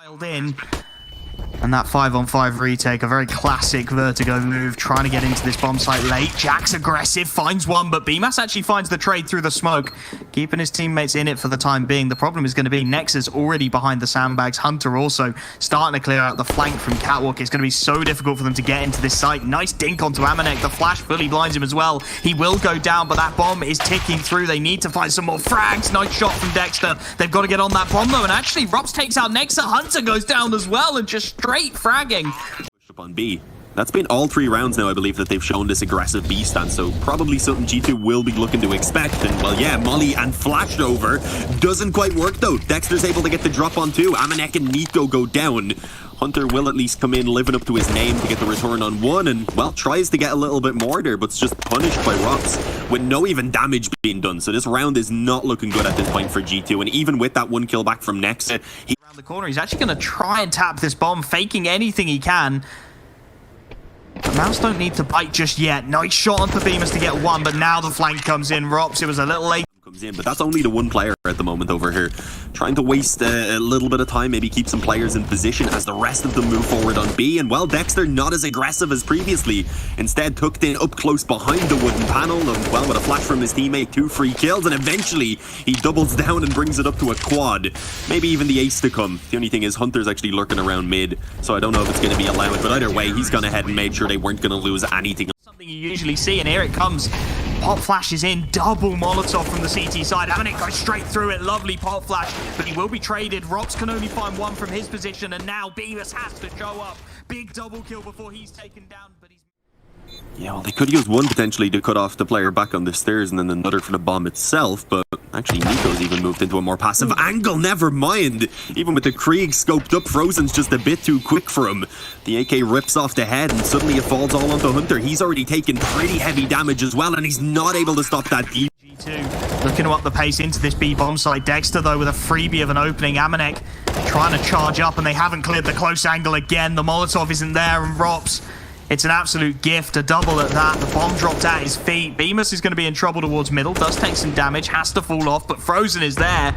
dialed in. And that 5-on-5 retake, a very classic Vertigo move, trying to get into this bomb site late. Jack's aggressive, finds one, but BMAS actually finds the trade through the smoke, keeping his teammates in it for the time being. The problem is going to be Nexus already behind the sandbags. Hunter also starting to clear out the flank from Catwalk. It's going to be so difficult for them to get into this site. Nice dink onto Amanek. The flash fully blinds him as well. He will go down, but that bomb is ticking through. They need to find some more frags. Nice shot from Dexter. They've got to get on that bomb though, and actually Rops takes out Nexus. Hunter goes down as well, and just straight fragging. Push up on B. That's been all 3 rounds now, I believe, that they've shown this aggressive B stance, so probably something G2 will be looking to expect. And, well, yeah, Molly and flashed over. Doesn't quite work, though. Dexter's able to get the drop on 2. Amanek and Nico go down. Hunter will at least come in living up to his name to get the return on 1, and, well, tries to get a little bit more there, but it's just punished by Rops with no even damage being done. So this round is not looking good at this point for G2, and even with that 1 kill back from Nexa, around the corner, he's actually going to try and tap this bomb, faking anything he can. The Mouse don't need to bite just yet. Nice shot onto Bemis to get 1, but now the flank comes in. Rops, it was a little late. Comes in, but that's only the 1 player at the moment over here. Trying to waste a little bit of time, maybe keep some players in position as the rest of them move forward on B. And, well, Dexter not as aggressive as previously. Instead, tucked in up close behind the wooden panel. And, well, with a flash from his teammate, 2 free kills. And eventually, he doubles down and brings it up to a quad. Maybe even the ace to come. The only thing is, Hunter's actually lurking around mid. So I don't know if it's going to be allowed. But either way, he's gone ahead and made sure they weren't going to lose anything. Something you usually see, and here it comes. Pop flash is in, double Molotov from the CT side. Amanek goes straight through it, lovely pop flash, but he will be traded. Rops can only find 1 from his position, and now Beavis has to show up. Big double kill before he's taken down, but he's... Yeah, well, they could use 1 potentially to cut off the player back on the stairs and then another for the bomb itself, but actually Nico's even moved into a more passive angle, never mind. Even with the Krieg scoped up, Frozen's just a bit too quick for him. The AK rips off the head and suddenly it falls all onto Hunter. He's already taken pretty heavy damage as well, and he's not able to stop that deep. G2 looking to up the pace into this B bomb site. Dexter though with a freebie of an opening. Amanek trying to charge up, and they haven't cleared the close angle again. The Molotov isn't there, and Rops, it's an absolute gift, a double at that. The bomb dropped at his feet. Bemis is going to be in trouble towards middle, does take some damage, has to fall off, but Frozen is there.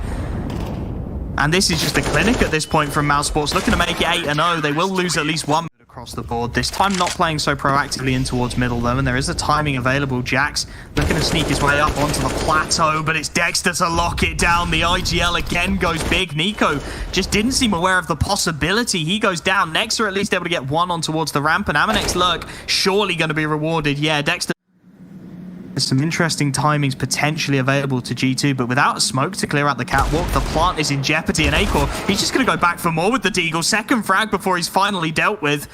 And this is just a clinic at this point from Mousesports, looking to make it 8-0. They will lose at least 1 across the board. This time not playing so proactively in towards middle though, and there is a timing available. Jax looking to sneak his way up onto the plateau, but it's Dexter to lock it down. The IGL again goes big. Nico just didn't seem aware of the possibility. He goes down. Next are at least able to get 1 on towards the ramp, and Amanek's lurk surely going to be rewarded. Yeah, Dexter. There's some interesting timings potentially available to G2, but without a smoke to clear out the catwalk, the plant is in jeopardy, and Acor, he's just going to go back for more with the Deagle. Second frag before he's finally dealt with.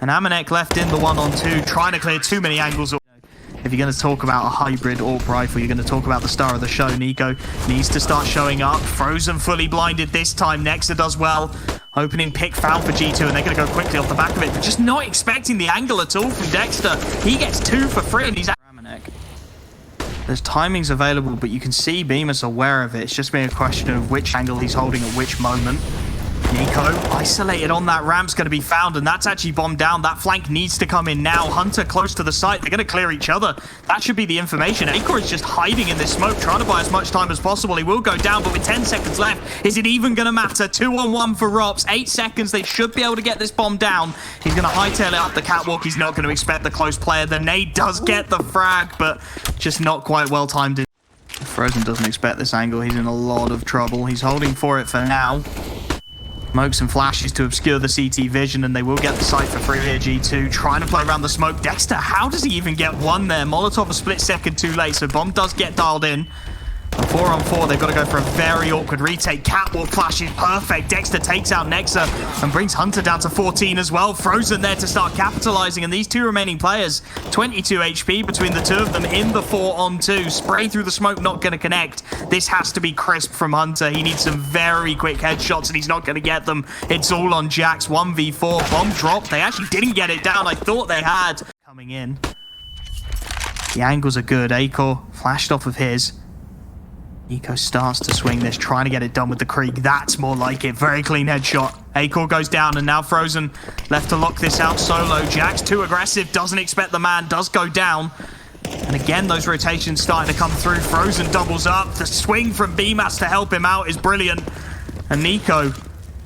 And Amanek left in the 1-on-2, trying to clear too many angles. If you're going to talk about a hybrid AWP rifle, you're going to talk about the star of the show. Nico needs to start showing up. Frozen fully blinded this time. Nexa does well. Opening pick found for G2, and they're going to go quickly off the back of it, but just not expecting the angle at all from Dexter. He gets 2 for free, and he's at Amanek. There's timings available, but you can see Bemis aware of it. It's just been a question of which angle he's holding at which moment. Nico, isolated on that ramp's going to be found, and that's actually bombed down. That flank needs to come in now. Hunter close to the site. They're going to clear each other. That should be the information. Acor is just hiding in this smoke, trying to buy as much time as possible. He will go down, but with 10 seconds left, is it even going to matter? 2-on-1 for Rops. 8 seconds. They should be able to get this bomb down. He's going to hightail it up the catwalk. He's not going to expect the close player. The nade does get the frag, but just not quite well timed. Frozen doesn't expect this angle. He's in a lot of trouble. He's holding for it for now. Smokes and flashes to obscure the CT vision, and they will get the site for free here. G2 trying to play around the smoke. Dexter, how does he even get 1 there? Molotov a split second too late, so bomb does get dialed in. A 4-on-4, they've got to go for a very awkward retake. Catwalk flash is perfect. Dexter takes out Nexa and brings Hunter down to 14 as well. Frozen there to start capitalizing, and these 2 remaining players, 22 HP between the 2 of them in the 4-on-2. Spray through the smoke, not going to connect. This has to be crisp from Hunter. He needs some very quick headshots, and he's not going to get them. It's all on Jax. 1v4. Bomb dropped. They actually didn't get it down. I thought they had. Coming in. The angles are good. Acor flashed off of his. Nico starts to swing this, trying to get it done with the Krieg. That's more like it. Very clean headshot. Acor goes down, and now Frozen left to lock this out solo. Jax too aggressive, doesn't expect the man, does go down. And again, those rotations starting to come through. Frozen doubles up. The swing from BMAS to help him out is brilliant. And Nico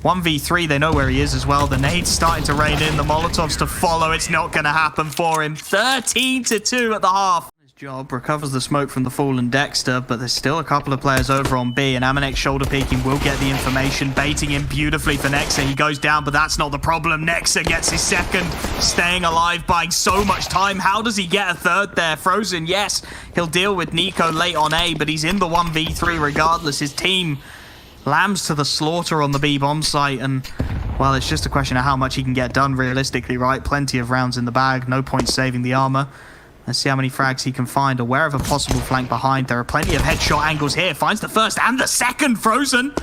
1v3, they know where he is as well. The nade's starting to rain in. The Molotovs to follow. It's not going to happen for him. 13-2 at the half. His job recovers the smoke from the fallen Dexter, but there's still a couple of players over on B, and Amanek shoulder peeking will get the information, baiting him beautifully for Nexa. He goes down, but that's not the problem. Nexa gets his second, staying alive, buying so much time. How does he get a third there? Frozen, yes, he'll deal with Nico late on A, but he's in the 1v3 regardless. His team lambs to the slaughter on the B bomb site, and well, it's just a question of how much he can get done realistically, right? Plenty of rounds in the bag, no point saving the armor. Let's see how many frags he can find, aware of a possible flank behind. There are plenty of headshot angles here. Finds the first and the second. Frozen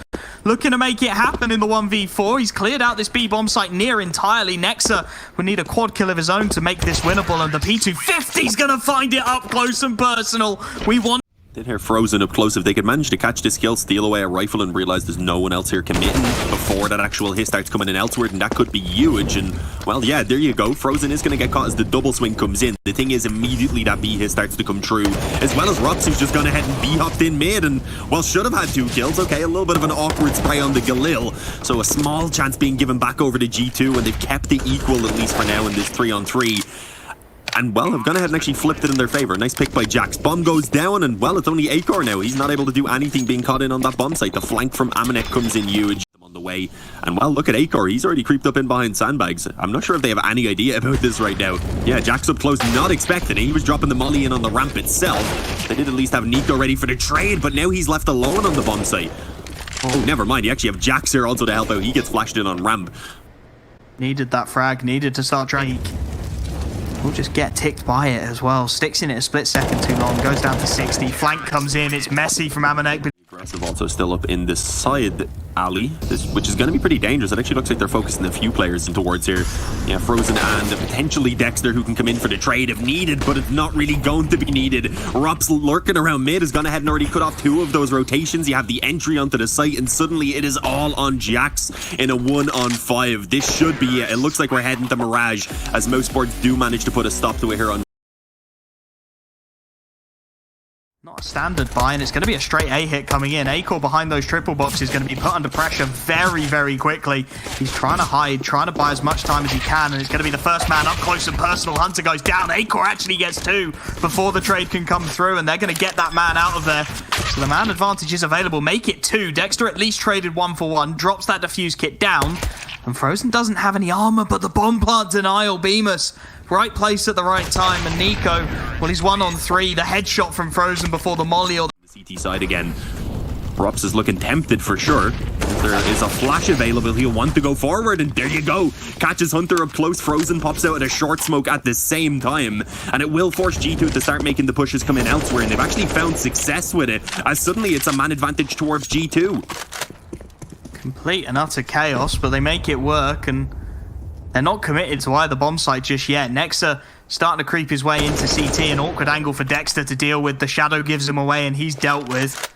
looking to make it happen in the 1v4. He's cleared out this B bomb site near entirely. Nexa would need a quad kill of his own to make this winnable, and the P250 is going to find it up close and personal. We want Did hear Frozen up close. If they could manage to catch this kill, steal away a rifle, and realize there's no one else here committing before that actual hit starts coming in elsewhere, and that could be huge. And well, yeah, there you go. Frozen is going to get caught as the double swing comes in. The thing is, immediately that B hit starts to come true, as well as Rops, who's just gone ahead and B hopped in mid, and well, should have had 2 kills. Okay, a little bit of an awkward spray on the Galil, so a small chance being given back over to G2, and they've kept it equal at least for now in this 3-on-3. And well, I've gone ahead and actually flipped it in their favor. Nice pick by Jax. Bomb goes down, and well, it's only Acor now. He's not able to do anything being caught in on that bomb site. The flank from Amanek comes in huge on the way. And well, look at Acor. He's already creeped up in behind sandbags. I'm not sure if they have any idea about this right now. Yeah, Jax up close, not expecting it. He was dropping the molly in on the ramp itself. They did at least have Nico ready for the trade, but now he's left alone on the bomb site. Oh, never mind. You actually have Jax here also to help out. He gets flashed in on ramp. needed that frag, needed to start Drake. We'll just get ticked by it as well. Sticks in it a split second too long. Goes down to 60. Flank comes in. It's messy from Amanek. But aggressive also still up in this side alley, which is going to be pretty dangerous. It actually looks like they're focusing a few players in towards here. Yeah, Frozen and potentially Dexter, who can come in for the trade if needed, but it's not really going to be needed. Rops lurking around mid has gone ahead and already cut off 2 of those rotations. You have the entry onto the site, and suddenly it is all on Jax in a 1-on-5. This should be it. It looks like we're heading to Mirage, as Mousesports do manage to put a stop to it here on. Not a standard buy, and it's going to be a straight A hit coming in. Acor behind those triple boxes is going to be put under pressure very, very quickly. He's trying to hide, trying to buy as much time as he can, and it's going to be the first man up close and personal. Hunter goes down. Acor actually gets 2 before the trade can come through, and they're going to get that man out of there. So the man advantage is available. Make it 2. Dexter at least traded 1 for 1, drops that defuse kit down, and Frozen doesn't have any armor, but the bomb plant denial. Bemis, right place at the right time, and Nico, well, he's 1-on-3. The headshot from Frozen before the molly or the CT side again. Rops is looking tempted for sure. There is a flash available. He'll want to go forward, and there you go. Catches Hunter up close. Frozen pops out at a short smoke at the same time, and it will force G2 to start making the pushes come in elsewhere, and they've actually found success with it, as suddenly it's a man advantage towards G2. Complete and utter chaos, but they make it work, and they're not committed to either bomb site just yet. Nexa starting to creep his way into CT. An awkward angle for Dexter to deal with. The shadow gives him away, and he's dealt with.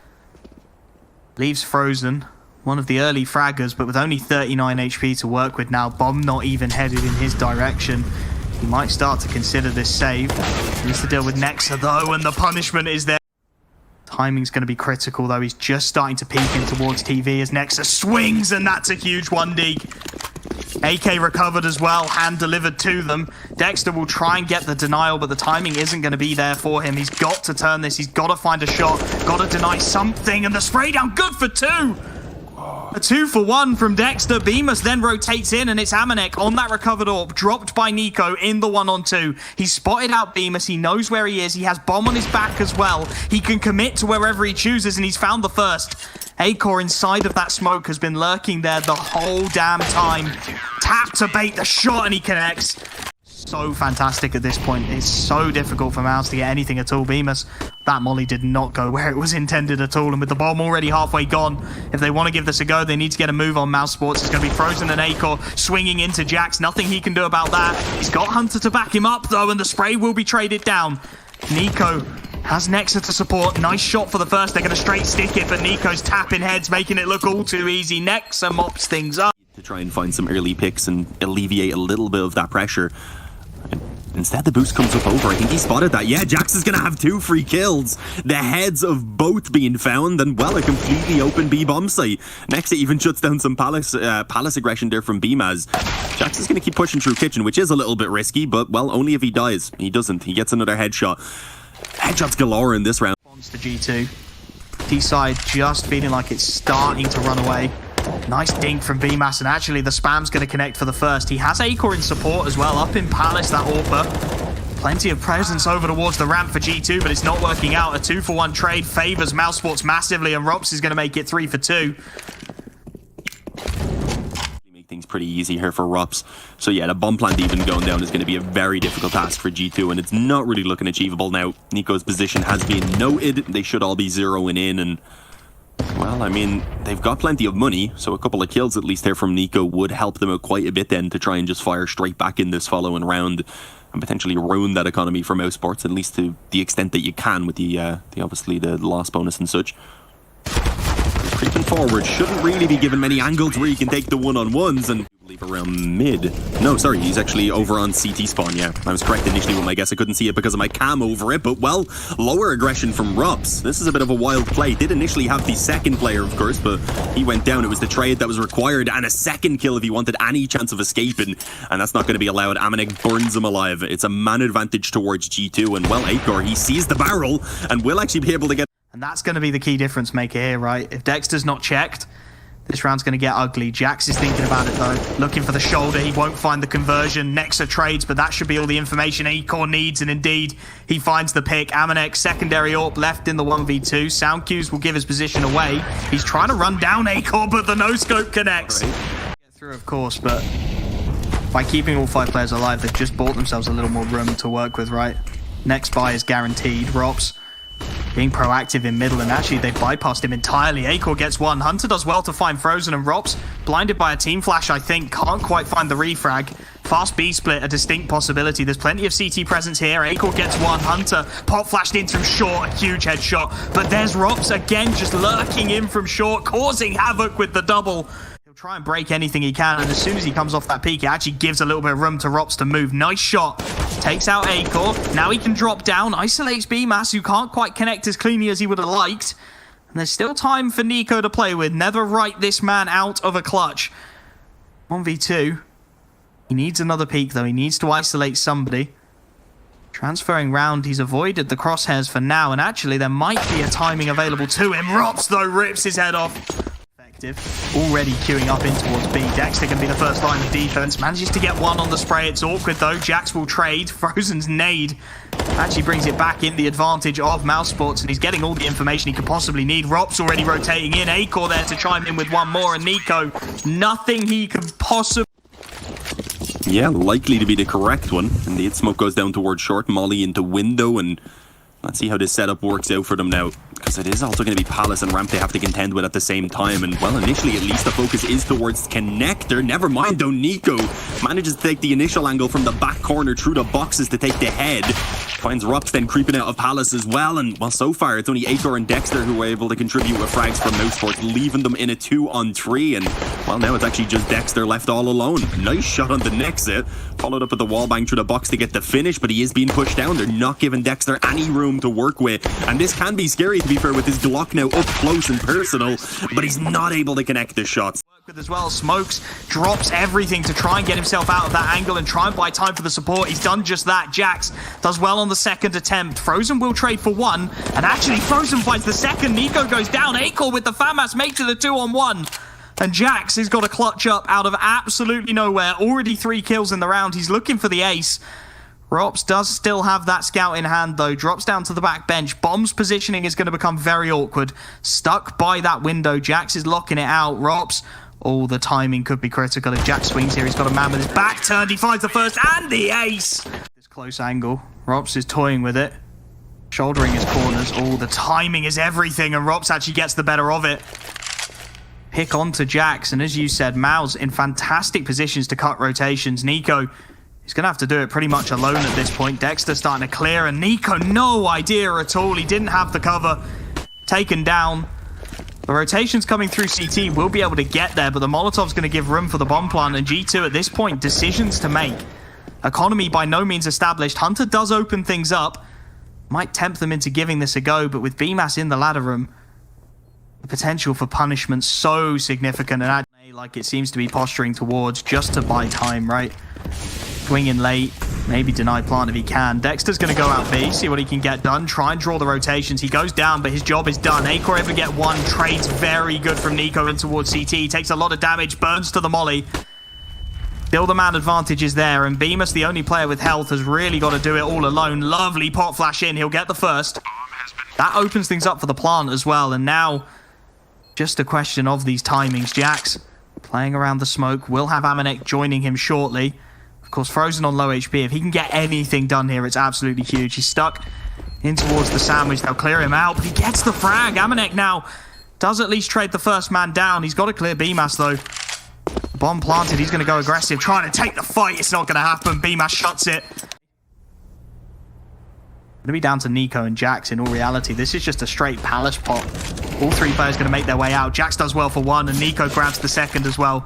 Leaves Frozen, one of the early fraggers, but with only 39 HP to work with now. Bomb not even headed in his direction. He might start to consider this save. He needs to deal with Nexa, though, and the punishment is there. Timing's going to be critical, though. He's just starting to peek in towards TV as Nexa swings, and that's a huge 1-dig. AK recovered as well, hand delivered to them. Dexter will try and get the denial, but the timing isn't going to be there for him. He's got to turn this. He's got to find a shot, got to deny something, and the spray down, good for 2. A 2 for 1 from Dexter. Bemis then rotates in, and it's Amanek on that recovered AWP, dropped by Nico in the 1-on-2. He's spotted out Bemis. He knows where he is. He has bomb on his back as well. He can commit to wherever he chooses, and he's found the first. Acor inside of that smoke has been lurking there the whole damn time. Tap to bait the shot, and he connects. So fantastic at this point. It's so difficult for Mouse to get anything at all. Bemis, that molly did not go where it was intended at all, and with the bomb already halfway gone, if they want to give this a go, they need to get a move on Mousesports. It's going to be Frozen and Acor swinging into Jax. Nothing he can do about that. He's got Hunter to back him up, though, and the spray will be traded down. Nico has Nexa to support. Nice shot for the first. They're going to straight stick it, but Nico's tapping heads, making it look all too easy. Nexa mops things up To try and find some early picks and alleviate a little bit of that pressure. Instead, the boost comes up over. I think he spotted that. Yeah, Jax is going to have 2 free kills. The heads of both being found, and, well, a completely open B-bomb site. Next, it even shuts down some Palace aggression there from B-Maz. Jax is going to keep pushing through Kitchen, which is a little bit risky, but, well, only if he dies. He doesn't. He gets another headshot. Headshots galore in this round. To G2. T-side just feeling like it's starting to run away. Nice dink from BMAS, and actually the spam's going to connect for the first. He has Acor in support as well, up in Palace, that AWPer. Plenty of presence over towards the ramp for G2, but it's not working out. A 2-for-1 trade favors Mousesports massively, and Rops is going to make it 3 for 2. Make things pretty easy here for Rops. So yeah, the bomb plant even going down is going to be a very difficult task for G2, and it's not really looking achievable now. Nico's position has been noted. They should all be zeroing in, and well, I mean, they've got plenty of money, so a couple of kills at least there from Nico would help them out quite a bit then to try and just fire straight back in this following round and potentially ruin that economy for Mousesports, at least to the extent that you can with the obviously the loss bonus and such. Creeping forward, shouldn't really be given many angles where you can take the one-on-ones, and leave around mid. No, sorry, he's actually over on CT spawn, yeah. I was correct initially with my guess. I couldn't see it because of my cam over it, but, well, lower aggression from Rops. This is a bit of a wild play. Did initially have the second player, of course, but he went down. It was the trade that was required, and a second kill if he wanted any chance of escaping, and that's not going to be allowed. Amanek burns him alive. It's a man advantage towards G2, and, well, Acor, he sees the barrel and will actually be able to get... And that's going to be the key difference maker here, right? If Dexter's not checked, this round's going to get ugly. Jax is thinking about it, though. Looking for the shoulder. He won't find the conversion. Nexa trades, but that should be all the information Acor needs. And indeed, he finds the pick. Amanek, secondary AWP, left in the 1v2. Sound cues will give his position away. He's trying to run down Acor, but the no-scope connects. Get through, of course, but by keeping all 5 players alive, they've just bought themselves a little more room to work with, right? Next buy is guaranteed. Rops being proactive in middle, and actually they bypassed him entirely. Acor gets one. Hunter does well to find Frozen, and Rops, blinded by a team flash, I think, can't quite find the refrag. Fast B split, a distinct possibility. There's plenty of CT presence here. Acor gets one. Hunter pop flashed in from short, a huge headshot. But there's Rops again, just lurking in from short, causing havoc with the double. He'll try and break anything he can, and as soon as he comes off that peak, it actually gives a little bit of room to Rops to move. Nice shot. Takes out Acor. Now he can drop down. Isolates BMAS, who can't quite connect as cleanly as he would have liked. And there's still time for Nico to play with. Never write this man out of a clutch. 1v2. He needs another peak, though. He needs to isolate somebody. Transferring round, he's avoided the crosshairs for now. And actually, there might be a timing available to him. Rops, though, rips his head off. Already queuing up in towards B. Dexter can be the first line of defense. Manages to get one on the spray. It's awkward, though. Jax will trade. Frozen's nade actually brings it back in the advantage of Mousesports, and he's getting all the information he could possibly need. Rops already rotating in. Acor there to chime in with one more, and Nico, nothing he could possibly... Yeah, likely to be the correct one. Indeed, smoke goes down towards short, molly into window, and let's see how this setup works out for them now, because it is also going to be Palace and ramp they have to contend with at the same time. And, well, initially at least the focus is towards connector. Never mind though, Nico manages to take the initial angle from the back corner through the boxes to take the head. Finds Rops then creeping out of Palace as well, and, well, so far it's only Acor and Dexter who were able to contribute with frags from Mousesports, leaving them in a 2-on-3, and, well, now it's actually just Dexter left all alone. Nice shot on the next hit, followed up with the wallbang through the box to get the finish, but he is being pushed down. They're not giving Dexter any room to work with, and this can be scary, to be fair, with his Glock now up close and personal, but he's not able to connect the shots. With as well, Smokes drops everything to try and get himself out of that angle and try and buy time for the support. He's done just that. Jax does well on the second attempt. Frozen will trade for one, and actually Frozen finds the second. Nico goes down. Acor with the FAMAS makes it a 2-on-1. And Jax has got a clutch up out of absolutely nowhere. Already 3 kills in the round. He's looking for the ace. Rops does still have that scout in hand, though. Drops down to the back bench. Bomb's positioning is going to become very awkward. Stuck by that window. Jax is locking it out. Rops, oh, the timing could be critical. If Jax swings here, he's got a man with his back turned. He finds the first and the ace. This close angle. Rops is toying with it. Shouldering his corners. Oh, the timing is everything, and Rops actually gets the better of it. Pick onto Jax, and as you said, Mouse in fantastic positions to cut rotations. Nico, he's going to have to do it pretty much alone at this point. Dexter starting to clear, and Nico, no idea at all. He didn't have the cover. Taken down. The rotations coming through CT will be able to get there, but the Molotov's going to give room for the bomb plant, and G2 at this point, decisions to make. Economy by no means established. Hunter does open things up. Might tempt them into giving this a go, but with BMAS in the ladder room, the potential for punishment so significant, and like it seems to be posturing towards just to buy time, right? Swing in late, maybe deny plant if he can. Dexter's going to go out B, see what he can get done, try and draw the rotations. He goes down, but his job is done. Acor able to get one, trades very good from Nico in towards CT. He takes a lot of damage, burns to the molly. Still the man advantage is there, and Bemis, the only player with health, has really got to do it all alone. Lovely pot flash in, he'll get the first. That opens things up for the plant as well, and now just a question of these timings. Jax playing around the smoke, will have Amanek joining him shortly. Of course, Frozen on low HP. If he can get anything done here, it's absolutely huge. He's stuck in towards the sandwich. They'll clear him out, but he gets the frag. Amanek now does at least trade the first man down. He's got to clear BMAS though. Bomb planted, he's going to go aggressive, trying to take the fight. It's not going to happen. BMAS shuts it. Going to be down to Nico and Jax in all reality. This is just a straight Palace pot. All three players going to make their way out. Jax does well for one, and Nico grabs the second as well.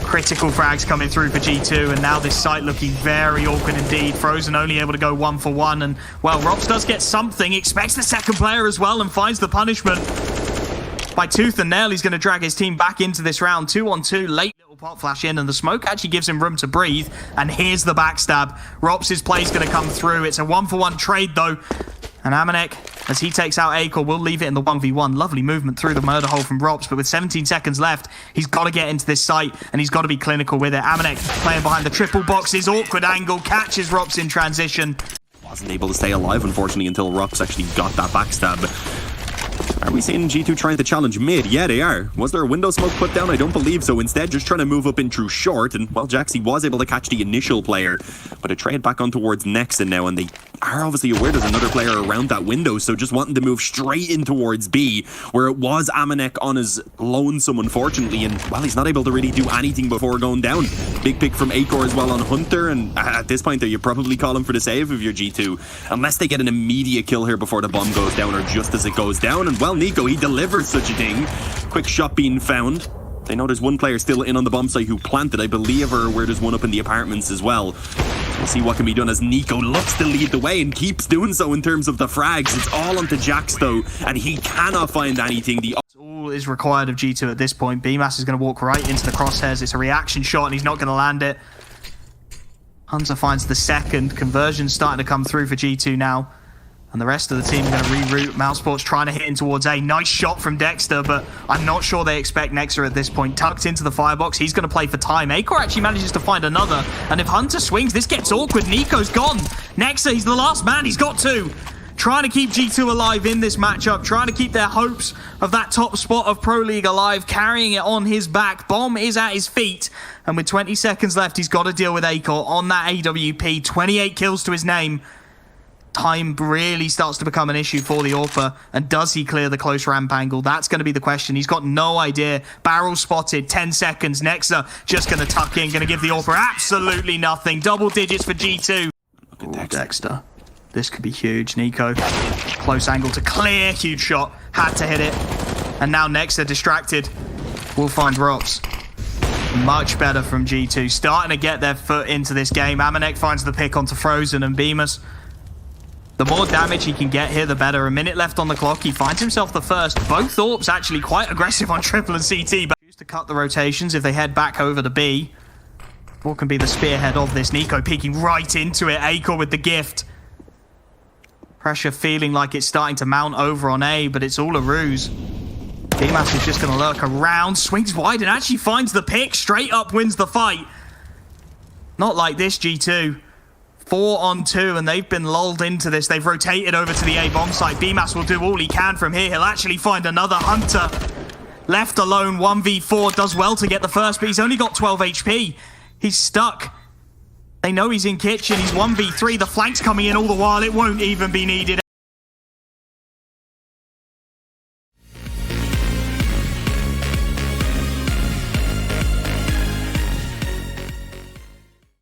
Critical frags coming through for G2, and now this site looking very awkward indeed. Frozen only able to go 1 for 1, and well, Rops does get something, expects the second player as well, and finds the punishment. By tooth and nail, he's going to drag his team back into this round. 2-on-2, late little pot flash in, and the smoke actually gives him room to breathe. And here's the backstab. Rops' play is going to come through. It's a 1-for-1 trade, though. And Amanek, as he takes out Acor, will leave it in the 1v1. Lovely movement through the murder hole from Rops, but with 17 seconds left, he's got to get into this site, and he's got to be clinical with it. Amanek playing behind the triple boxes, awkward angle, catches Rops in transition. Wasn't able to stay alive, unfortunately, until Rops actually got that backstab. Are we seeing G2 trying to challenge mid? Yeah, they are. Was there a window smoke put down? I don't believe so. Instead, just trying to move up in through short. And, well, Jaxie was able to catch the initial player. But a trade back on towards Nexon now. And they are obviously aware there's another player around that window. So just wanting to move straight in towards B, where it was Amanek on his lonesome, unfortunately. And, well, he's not able to really do anything before going down. Big pick from Acor as well on Hunter. And at this point, though, you probably call him for the save if you're G2. Unless they get an immediate kill here before the bomb goes down, or just as it goes down. And, well, Nico, he delivers such a thing. Quick shot being found. They know there's one player still in on the bomb site who planted, I believe, or where there's one up in the apartments as well. We'll see what can be done as Nico looks to lead the way and keeps doing so in terms of the frags. It's all onto Jax, though, and he cannot find anything. All is required of G2 at this point. BMAS is going to walk right into the crosshairs. It's a reaction shot, and he's not going to land it. Hunter finds the second. Conversion's starting to come through for G2 now. And the rest of the team are going to reroute. Mousesports trying to hit in towards A. Nice shot from Dexter, but I'm not sure they expect Nexa at this point. Tucked into the firebox. He's going to play for time. Acor actually manages to find another. And if Hunter swings, this gets awkward. Nico's gone. Nexa, he's the last man. He's got two. Trying to keep G2 alive in this matchup. Trying to keep their hopes of that top spot of Pro League alive. Carrying it on his back. Bomb is at his feet. And with 20 seconds left, he's got to deal with Acor on that AWP. 28 kills to his name. Time really starts to become an issue for the AWPer, and does he clear the close ramp angle? That's going to be the question. He's got no idea. Barrel spotted, 10 seconds. Nexa just going to tuck in, going to give the AWPer absolutely nothing. Double digits for G2. Look at Dexter. This could be huge. Nico, close angle to clear. Huge shot. Had to hit it. And now Nexa distracted. We'll find Rops. Much better from G2. Starting to get their foot into this game. Amanek finds the pick onto Frozen, and Bemis. The more damage he can get here, the better. A minute left on the clock. He finds himself the first. Both AWPs actually quite aggressive on triple and CT, but choose to cut the rotations if they head back over to B. What can be the spearhead of this? Nico peeking right into it. Acor with the gift. Pressure feeling like it's starting to mount over on A, but it's all a ruse. BMAS is just going to lurk around, swings wide, and actually finds the pick. Straight up wins the fight. Not like this, G2. 4-on-2, and they've been lulled into this. They've rotated over to the A bomb site. BMAS will do all he can from here. He'll actually find another Hunter. Left alone, 1v4. Does well to get the first, but he's only got 12 HP. He's stuck. They know he's in kitchen. He's 1v3. The flank's coming in all the while. It won't even be needed.